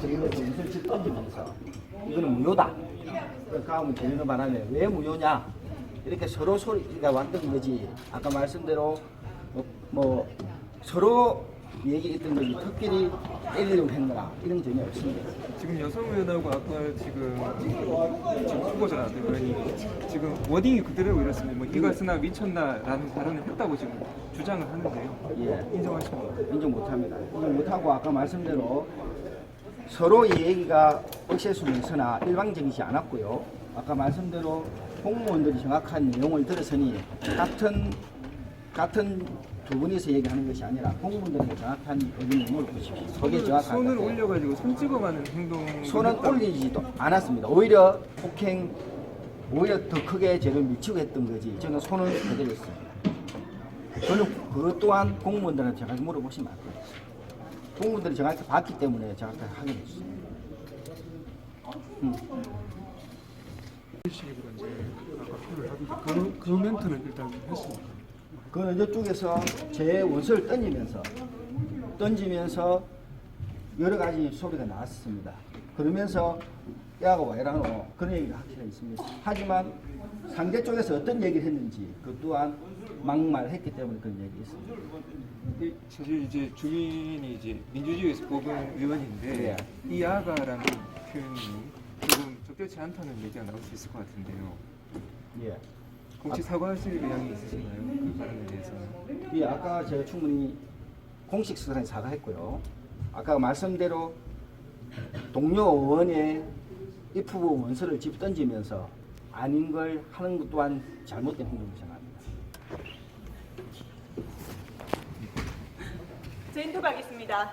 저희는 문서를 던지면서 이거는 무효다. 가면 되는 바람에 왜 무효냐? 이렇게 서로 소리가 왔던 거지. 아까 말씀대로 서로 얘기했던 거지. 특별히 때리려고 했거나 이런 전혀 없습니다. 지금 여성의원하고 아까 지금 후보자 의원이 지금 워딩이 그대로 이렇습니다. 뭐 이것으나 미쳤나라는 발언을 했다고 지금 주장을 하는데요. 예. 인정하십니까? 인정 못합니다. 인정 못하고 아까 말씀대로 서로 이 얘기가 억세수면서나 일방적이지 않았고요. 아까 말씀대로 공무원들이 정확한 내용을 들었으니 같은 두 분이서 얘기하는 것이 아니라 공무원들에게 정확한 의견을 물어보십시오. 그게 정확하다. 손을 올려가지고 손 찍어가는 행동. 손은 올리지도 않았습니다. 오히려 폭행, 오히려 더 크게 죄를 미치고 했던 거지. 저는 손을 그대로 했습니다. 저는 그것 또한 공무원들한테 정확히 물어보시면 안 돼요. 공무원들이 정확히 봤기 때문에 정확히 하게 됐어요. 식으로 이제 아까 표를 하던데 그 멘트는 일단 했습니다. 그는 이쪽에서 제 원서를 던지면서 여러 가지 소리가 나왔습니다. 그러면서 야가 왜 이러노 그런 얘기가 확실히 있습니다. 하지만 상대 쪽에서 어떤 얘기를 했는지 그 또한 막말했기 때문에 그런 얘기를 했습니다. 사실 이제 주민이 이제 민주주의에서 뽑은 의원인데 이 야가라는 표현이 조금 적절치 않다는 얘기가 나올 수 있을 것 같은데요. 예. 혹시 사과하실 의향이 있으신가요? 그 발언에 대해서는? 예, 아까 제가 충분히 공식 수사에 사과했고요. 아까 말씀대로 동료 의원의 입후보 원서를 집 던지면서 아닌 걸 하는 것 또한 잘못된 행동이라고 생각합니다. 저 인터뷰하겠습니다.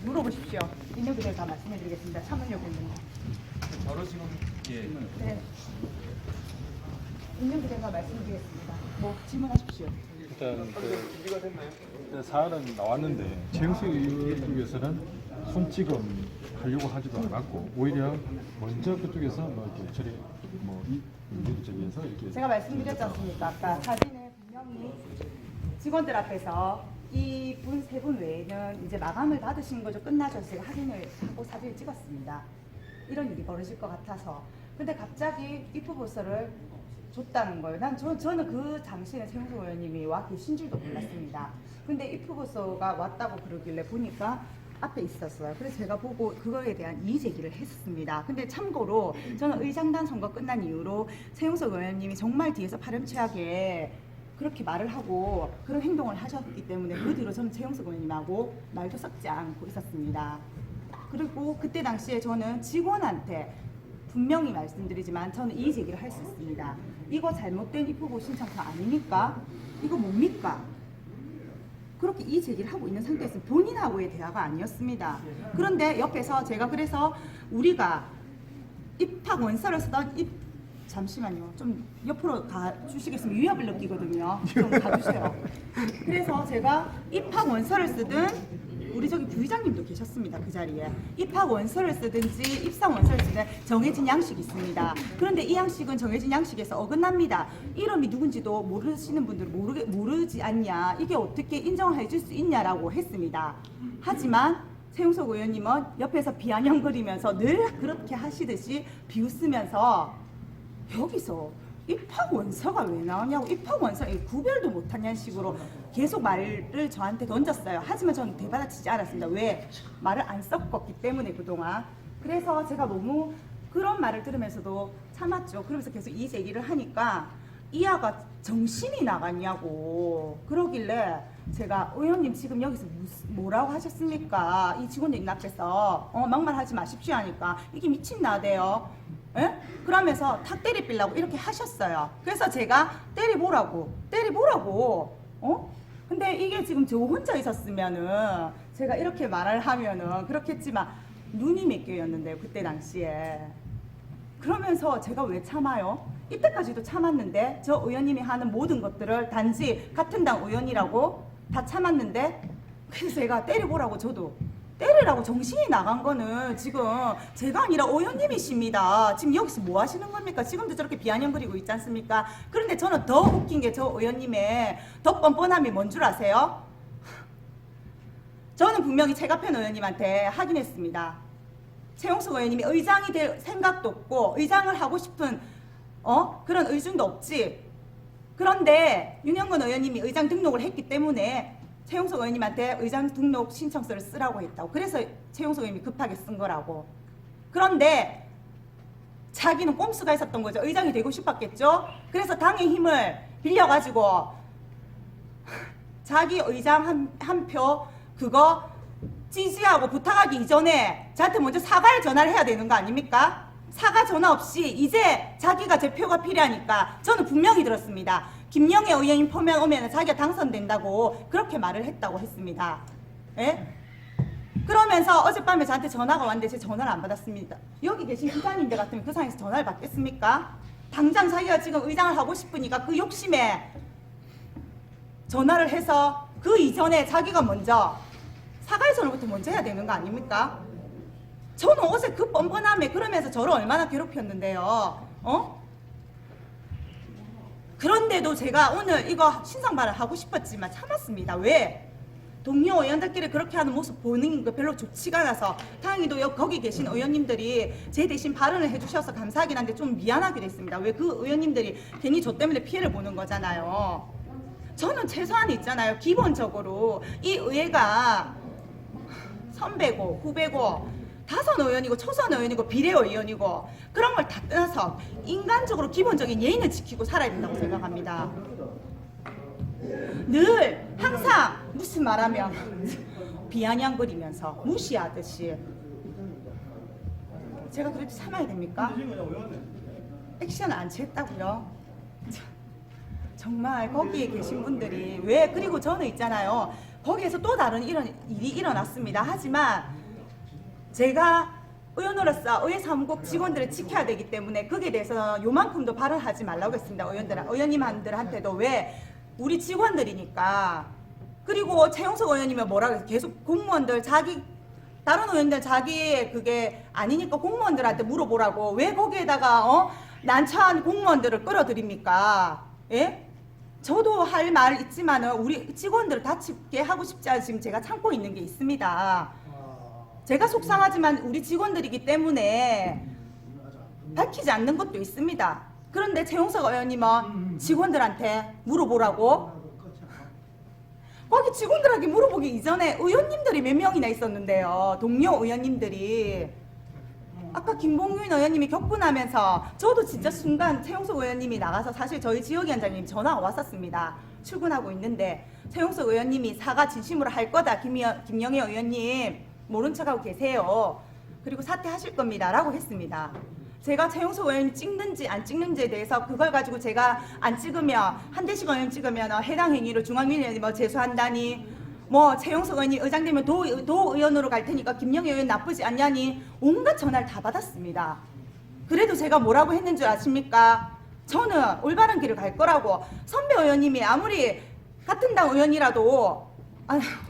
물어보십시오. 있는 그대로 다 말씀해드리겠습니다. 참으려고 했는데. 바로 지금 네. 있는 그대로 다 말씀드리겠습니다. 뭐 질문하십시오. 일단 그 사안은 나왔는데 최영수 의원 쪽에서는 손찌검 하려고 하지도 않았고 오히려 먼저 그쪽에서 뭐 이렇게 처리 문제점에서 이렇게 제가 말씀드렸지 않습니까? 아까 사진에 분명히 직원들 앞에서 이 분 세 분 외에는 이제 마감을 받으신 거죠. 끝나죠. 제가 확인을 하고 사진을 찍었습니다. 이런 일이 벌어질 것 같아서. 근데 갑자기 입후보서를 줬다는 거예요. 저는 그 당시에 최영수 의원님이 와 계신 줄도 몰랐습니다. 근데 입후보서가 왔다고 그러길래 보니까 앞에 있었어요. 그래서 제가 보고 그거에 대한 이의 제기를 했습니다. 근데 참고로 저는 의장단 선거 끝난 이후로 최영수 의원님이 정말 뒤에서 파렴치하게 그렇게 말을 하고 그런 행동을 하셨기 때문에 그 뒤로 저는 최영수 의원님하고 말도 섞지 않고 있었습니다. 그리고 그때 당시에 저는 직원한테 분명히 말씀드리지만 저는 이의 제기를 할 수 있습니다. 이거 잘못된 입후보 신청서 아닙니까? 이거 뭡니까? 그렇게 이의 제기를 하고 있는 상태에서 본인하고의 대화가 아니었습니다. 그런데 옆에서 제가 그래서 우리가 입학 원서를 쓰던 잠시만요. 좀 옆으로 가주시겠으면 위협을 느끼거든요. 좀 가주세요. 그래서 제가 입학 원서를 쓰든 우리 저기 부의장님도 계셨습니다. 그 자리에. 입학 원서를 쓰든지 입상 원서를 쓰든 정해진 양식이 있습니다. 그런데 이 양식은 정해진 양식에서 어긋납니다. 이름이 누군지도 모르시는 분들은 모르지 않냐. 이게 어떻게 인정해 줄 수 있냐라고 했습니다. 하지만 최용석 의원님은 옆에서 비아냥거리면서 늘 그렇게 하시듯이 비웃으면서 여기서 입학 원서가 왜 나오냐고 입학 원서 구별도 못하냐는 식으로 계속 말을 저한테 던졌어요. 하지만 저는 대받아치지 않았습니다. 왜? 말을 안 섞었기 때문에 그동안. 그래서 제가 너무 그런 말을 들으면서도 참았죠. 그러면서 계속 이 제기를 하니까 이하가 정신이 나갔냐고 그러길래 제가 의원님 지금 여기서 뭐라고 하셨습니까? 이 직원들 앞에서 막말하지 마십시오 하니까 이게 미친나대요. 에? 그러면서 탁 때리려고 이렇게 하셨어요. 그래서 제가 때려보라고 근데 이게 지금 저 혼자 있었으면은 제가 이렇게 말을 하면은 그렇겠지만 눈이 몇 개였는데요 그때 당시에. 그러면서 제가 왜 참아요? 이때까지도 참았는데 저 의원님이 하는 모든 것들을 단지 같은 당 의원이라고 다 참았는데 그래서 제가 때려보라고 저도 때리라고 정신이 나간 거는 지금 제가 아니라 의원님이십니다. 지금 여기서 뭐 하시는 겁니까? 지금도 저렇게 비아냥거리고 있지 않습니까? 그런데 저는 더 웃긴 게 저 의원님의 더 뻔뻔함이 뭔 줄 아세요? 저는 분명히 최갑현 의원님한테 확인했습니다. 최용석 의원님이 의장이 될 생각도 없고 의장을 하고 싶은 그런 의중도 없지. 그런데 윤영건 의원님이 의장 등록을 했기 때문에 최용석 의원님한테 의장 등록 신청서를 쓰라고 했다고. 그래서 최용석 의원님이 급하게 쓴 거라고. 그런데 자기는 꼼수가 있었던 거죠. 의장이 되고 싶었겠죠. 그래서 당의 힘을 빌려가지고 자기 의장 한 표 그거 지지하고 부탁하기 이전에 저한테 먼저 사과의 전화를 해야 되는 거 아닙니까? 사과 전화 없이 이제 자기가 제 표가 필요하니까 저는 분명히 들었습니다. 김영애 의원님 포면 오면 자기가 당선된다고 그렇게 말을 했다고 했습니다. 예? 그러면서 어젯밤에 저한테 전화가 왔는데 제 전화를 안 받았습니다. 여기 계신 기자님들 같으면 그 상황에서 전화를 받겠습니까? 당장 자기가 지금 의장을 하고 싶으니까 그 욕심에 전화를 해서 그 이전에 자기가 먼저 사과의 전화부터 먼저 해야 되는 거 아닙니까? 저는 어제 그 뻔뻔함에 그러면서 저를 얼마나 괴롭혔는데요. 그런데도 제가 오늘 이거 신상발언 하고 싶었지만 참았습니다. 왜? 동료 의원들끼리 그렇게 하는 모습 보는 거 별로 좋지가 않아서 다행히도 거기 계신 의원님들이 제 대신 발언을 해주셔서 감사하긴 한데 좀 미안하게 됐습니다. 왜 그 의원님들이 괜히 저 때문에 피해를 보는 거잖아요. 저는 최소한 있잖아요. 기본적으로 이 의회가 선배고 후배고 다선 의원이고 초선 의원이고 비례의원이고 그런 걸 다 떠나서 인간적으로 기본적인 예의는 지키고 살아야 된다고 생각합니다. 늘 항상 무슨 말하면 비아냥거리면서 무시하듯이 제가 그래도 참아야 됩니까? 액션을 안 취했다고요? 정말 거기에 계신 분들이 왜 그리고 저는 있잖아요. 거기에서 또 다른 이런 일이 일어났습니다. 하지만 제가 의원으로서 의회 사무국 직원들을 지켜야 되기 때문에 거기에 대해서 요만큼도 발언하지 말라고 했습니다. 의원님들한테도 왜 우리 직원들이니까. 그리고 최용석 의원님은 뭐라고 해서 계속 공무원들 다른 의원들 자기 그게 아니니까 공무원들한테 물어보라고 왜 거기에다가 난처한 공무원들을 끌어들입니까? 예? 저도 할 말 있지만은 우리 직원들을 다치게 하고 싶지 않아 지금 제가 참고 있는 게 있습니다. 제가 속상하지만 우리 직원들이기 때문에 밝히지 않는 것도 있습니다. 그런데 최용석 의원님은 직원들한테 물어보라고? 거기 직원들에게 물어보기 이전에 의원님들이 몇 명이나 있었는데요. 동료 의원님들이. 아까 김봉균 의원님이 격분하면서 저도 진짜 순간 최용석 의원님이 나가서 사실 저희 지역위원장님 전화가 왔었습니다. 출근하고 있는데 최용석 의원님이 사과 진심으로 할 거다. 김영애 의원님 모른 척하고 계세요. 그리고 사퇴하실 겁니다. 라고 했습니다. 제가 최용석 의원님 찍는지 안 찍는지에 대해서 그걸 가지고 제가 안 찍으면 한대식 의원 찍으면 해당 행위로 중앙위원회에 제소한다니 최용석 의원이 의장되면 도의원으로 갈 테니까 김영애 의원 나쁘지 않냐니 온갖 전화를 다 받았습니다. 그래도 제가 뭐라고 했는 줄 아십니까? 저는 올바른 길을 갈 거라고. 선배 의원님이 아무리 같은 당 의원이라도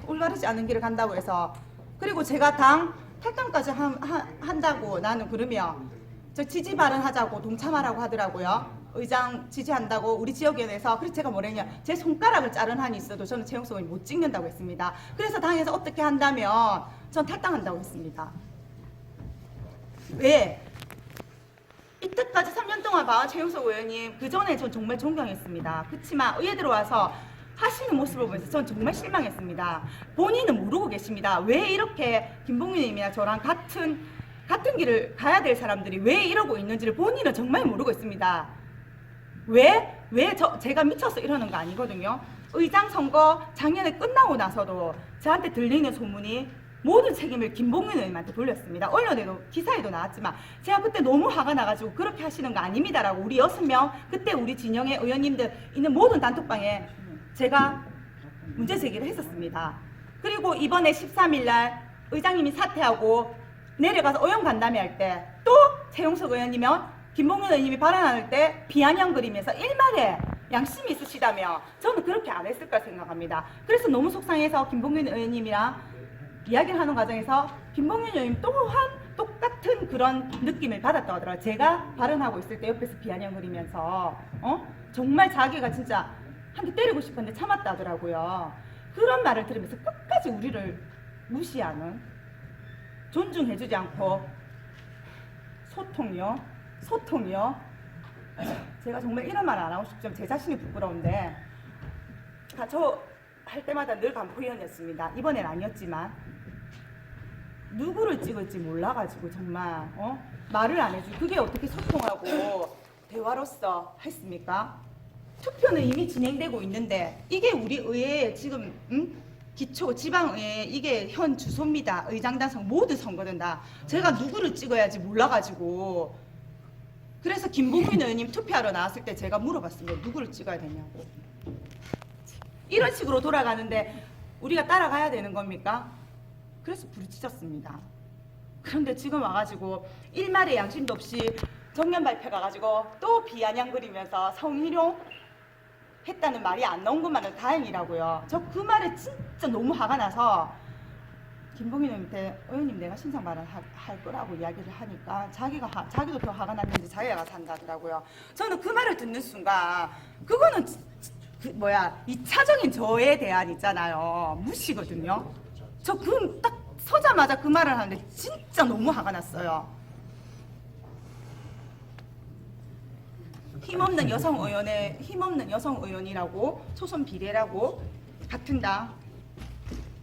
올바르지 않은 길을 간다고 해서 그리고 제가 당 탈당까지 한다고 나는 그러면 저 지지 발언하자고 동참하라고 하더라고요. 의장 지지한다고 우리 지역위원회에서. 그래서 제가 뭐랬냐, 제 손가락을 자른 한이 있어도 저는 최용석 의원이 못 찍는다고 했습니다. 그래서 당에서 어떻게 한다면 전 탈당한다고 했습니다. 왜? 이때까지 3년 동안 봐온 최용석 의원님 그 전에 전 정말 존경했습니다. 그렇지만 의회 들어와서 하시는 모습을 보면서 전 정말 실망했습니다. 본인은 모르고 계십니다. 왜 이렇게 김봉윤님이나 저랑 같은 길을 가야 될 사람들이 왜 이러고 있는지를 본인은 정말 모르고 있습니다. 제가 미쳐서 이러는 거 아니거든요. 의장 선거 작년에 끝나고 나서도 저한테 들리는 소문이 모든 책임을 김봉윤 의원님한테 돌렸습니다. 언론에도 기사에도 나왔지만 제가 그때 너무 화가 나가지고 그렇게 하시는 거 아닙니다라고 우리 6명 그때 우리 진영의 의원님들 있는 모든 단톡방에 제가 문제 제기를 했었습니다. 그리고 이번에 13일 날 의장님이 사퇴하고 내려가서 오염 간담회 할 때 또 최용석 의원님은 김봉윤 의원님이 발언할 때 비아냥거리면서 일말에 양심이 있으시다며 저는 그렇게 안 했을 거라 생각합니다. 그래서 너무 속상해서 김봉윤 의원님이랑 이야기를 하는 과정에서 김봉윤 의원님 또한 똑같은 그런 느낌을 받았다고 하더라고요. 제가 발언하고 있을 때 옆에서 비아냥거리면서 정말 자기가 진짜 한 대 때리고 싶었는데 참았다 하더라고요. 그런 말을 들으면서 끝까지 우리를 무시하는, 존중해주지 않고 소통이요. 제가 정말 이런 말 안 하고 싶지만 제 자신이 부끄러운데, 저 할 때마다 늘 간포위원이었습니다. 이번엔 아니었지만 누구를 찍을지 몰라가지고 정말 말을 안 해주고, 그게 어떻게 소통하고 대화로서 했습니까? 투표는 이미 진행되고 있는데 이게 우리 의회 지금 기초 지방의회 이게 현 주소입니다. 의장단성 모두 선거는 다 제가 누구를 찍어야지 몰라가지고, 그래서 김봉민 의원님 투표하러 나왔을 때 제가 물어봤습니다. 누구를 찍어야 되냐고. 이런 식으로 돌아가는데 우리가 따라가야 되는 겁니까? 그래서 부르짖었습니다. 그런데 지금 와가지고 일말의 양심도 없이 정면 발표 가가지고 또 비아냥거리면서 성희롱 했다는 말이 안 나온 것만은 다행이라고요. 저 그 말에 진짜 너무 화가 나서 김봉인 의원님 내가 신상 발언할 거라고 이야기를 하니까 자기도 더 화가 났는지 자기가 가서 한다더라고요. 저는 그 말을 듣는 순간 그거는 2차적인 저에 대한 있잖아요. 무시거든요. 저 딱 서자마자 그 말을 하는데 진짜 너무 화가 났어요. 힘없는 여성 의원이라고, 초선 비례라고, 같은 당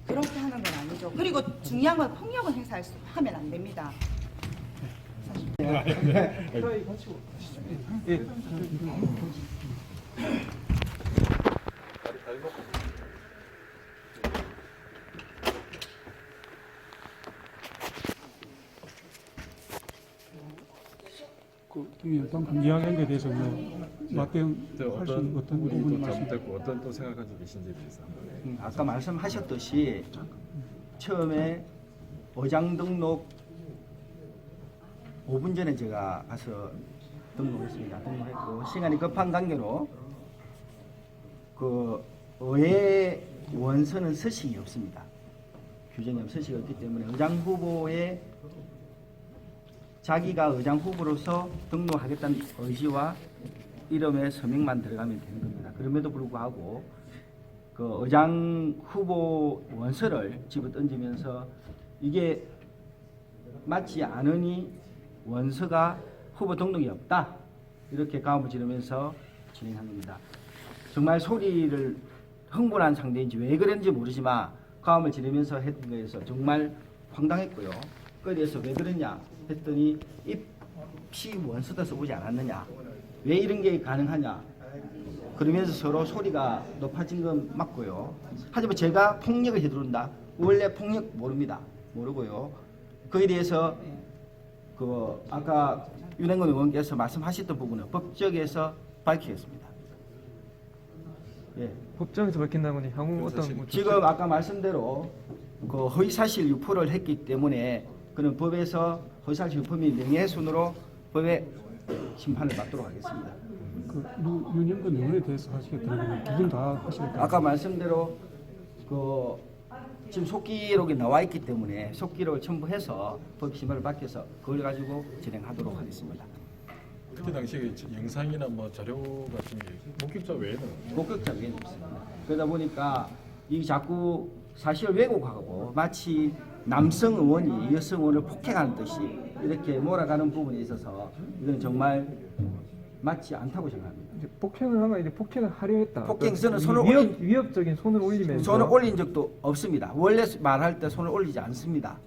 그렇게 하는 건 아니죠. 그리고 중요한 건 폭력은 하면 안 됩니다. 저희 같이 가시죠. 예. 방금 이야기한 대해서 맞대응할 수 있는 어떤 부분이 부분이 말씀드릴까요? 잘못됐고 어떤 또 생각을 가지고 계신지에 대해서 아까 말씀하셨듯이 처음에 의장 등록 5분 전에 제가 가서 등록했습니다. 등록했고 시간이 급한 관계로 그 의회 원서는 서식이 없습니다. 규정이 서식이 없기 때문에 의장 후보의 자기가 의장 후보로서 등록하겠다는 의지와 이름에 서명만 들어가면 되는 겁니다. 그럼에도 불구하고 그 의장 후보 원서를 집어 던지면서 이게 맞지 않으니 원서가 후보 등록이 없다, 이렇게 가음을 지르면서 진행한 겁니다. 정말 소리를 흥분한 상대인지 왜 그랬는지 모르지만 가음을 지르면서 했던 거에서 정말 황당했고요. 거리에서 왜 그러냐 했더니 입시 원서도 써보지 않았느냐, 왜 이런 게 가능하냐, 그러면서 서로 소리가 높아진 건 맞고요. 하지만 제가 폭력을 해들어온다, 원래 폭력 모르고요. 거기에 대해서 그 아까 윤행근 의원께서 말씀하셨던 부분은 법적에서 밝히겠습니다. 예. 법정에서 밝힌다고니 향후 어떤 뭐 지금 아까 말씀대로 그 허위사실 유포를 했기 때문에 그는 법에서 허위사실 유포 및 명예훼손으로 법의 심판을 받도록 하겠습니다. 윤영근 의원에 대해서 하시겠다는 두 분 다 하시겠다. 아까 말씀대로 그 지금 속기록이 나와 있기 때문에 속기록을 첨부해서 법 심판을 받겨서 그걸 가지고 진행하도록 하겠습니다. 그때 당시에 영상이나 뭐 자료 같은 게 목격자 외에는 목격자 외에는 없습니다. 그러다 보니까 이 자꾸 사실을 왜곡하고 마치 남성 의원이 여성 의원을 폭행하는 듯이 이렇게 몰아가는 부분에 있어서 이건 정말 맞지 않다고 생각합니다. 이제 폭행을 하면 이제 폭행을 하려 했다. 폭행서는 그러니까 손을 위협적인 손을 올리면서 손을 올린 적도 없습니다. 원래 말할 때 손을 올리지 않습니다.